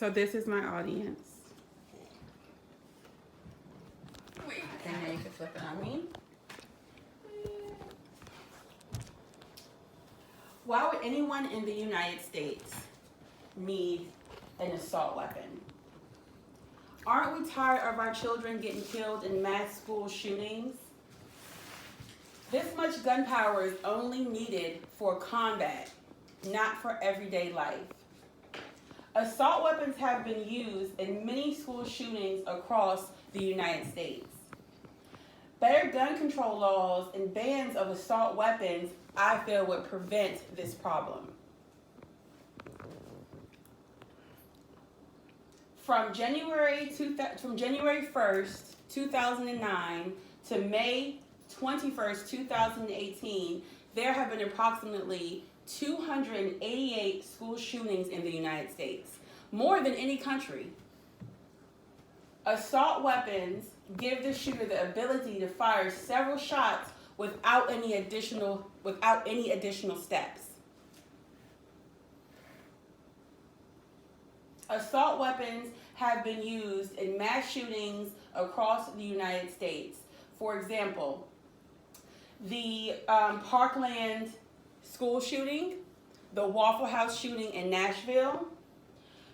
So this is my audience. Wait, and then you can flip it on me. Why would anyone in the United States need an assault weapon? Aren't we tired of our children getting killed in mass school shootings? This much gun power is only needed for combat, not for everyday life. Assault weapons have been used in many school shootings across the United States. Better gun control laws and bans of assault weapons, I feel, would prevent this problem. From January 1st, 2009 to May 21st, 2018, there have been approximately 288 school shootings in the United States, more than any country. Assault weapons give the shooter the ability to fire several shots without any additional steps. Assault weapons have been used in mass shootings across the United States. For example, the Parkland school shooting, the Waffle House shooting in Nashville.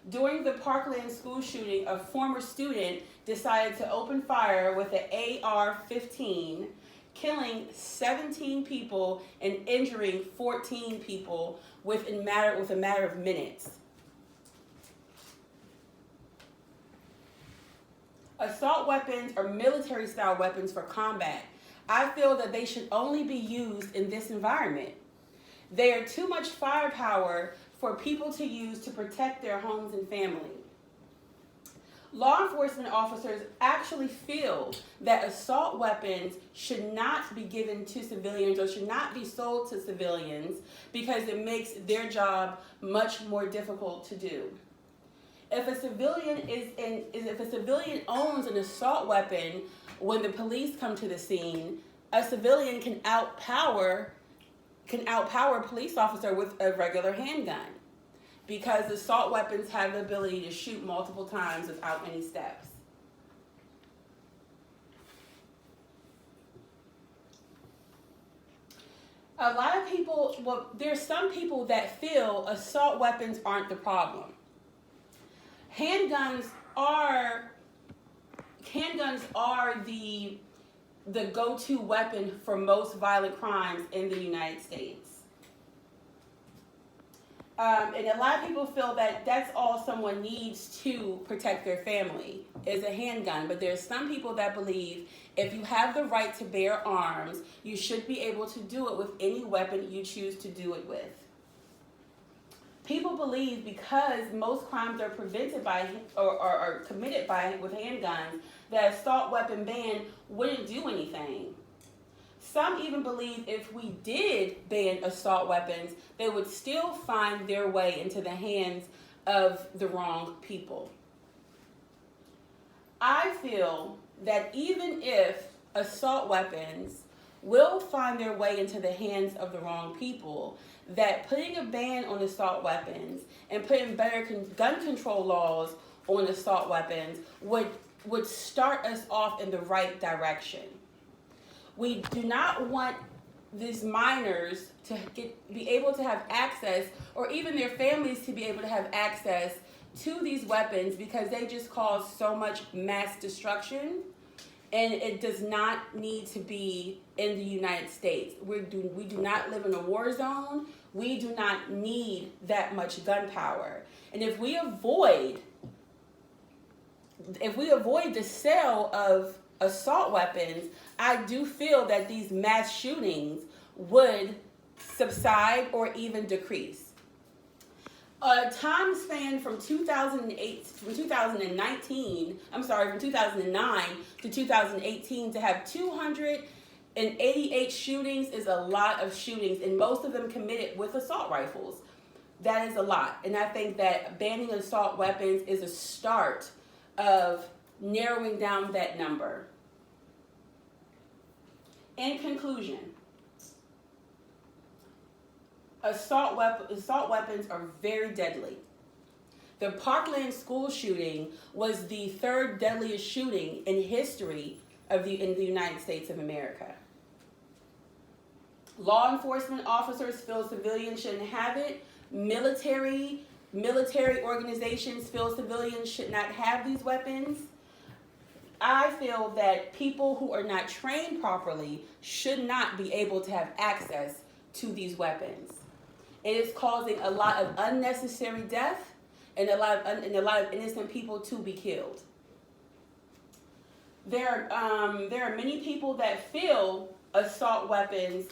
During the Parkland school shooting, a former student decided to open fire with an AR-15, killing 17 people and injuring 14 people with a matter of minutes. Assault weapons are military-style weapons for combat. I feel that they should only be used in this environment. They are too much firepower for people to use to protect their homes and family. Law enforcement officers actually feel that assault weapons should not be given to civilians or should not be sold to civilians because it makes their job much more difficult to do. If a civilian owns an assault weapon, when the police come to the scene, a civilian can outpower a police officer with a regular handgun, because assault weapons have the ability to shoot multiple times without any steps. A lot of people, there's some people that feel assault weapons aren't the problem. Handguns are the go-to weapon for most violent crimes in the United States. And a lot of people feel that that's all someone needs to protect their family is a handgun. But there's some people that believe if you have the right to bear arms, you should be able to do it with any weapon you choose to do it with. People believe because most crimes are prevented by or are committed with handguns, that assault weapon ban wouldn't do anything. Some even believe if we did ban assault weapons, they would still find their way into the hands of the wrong people. I feel that even if assault weapons will find their way into the hands of the wrong people, that putting a ban on assault weapons and putting better gun control laws on assault weapons would start us off in the right direction. We do not want these minors to be able to have access, or even their families to be able to have access to these weapons, because they just cause so much mass destruction, and it does not need to be in the United States. We do not live in a war zone. We do not need that much gun power. And if we avoid the sale of assault weapons, I do feel that these mass shootings would subside or even decrease. A time span from 2009 to 2018 to have 288 shootings is a lot of shootings, and most of them committed with assault rifles. That is a lot, and I think that banning assault weapons is a start of narrowing down that number. In conclusion, assault weapons are very deadly. The Parkland school shooting was the third deadliest shooting in history in the United States of America. Law enforcement officers feel civilians shouldn't have it. Military organizations feel civilians should not have these weapons. I feel that people who are not trained properly should not be able to have access to these weapons. It is causing a lot of unnecessary death and a lot of innocent people to be killed. There are many people that feel assault weapons,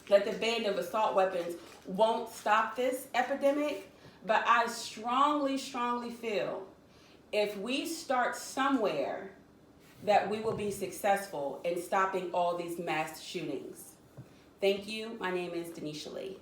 that the ban of assault weapons won't stop this epidemic, but I strongly feel if we start somewhere that we will be successful in stopping all these mass shootings. Thank you. My name is Denisha Lee.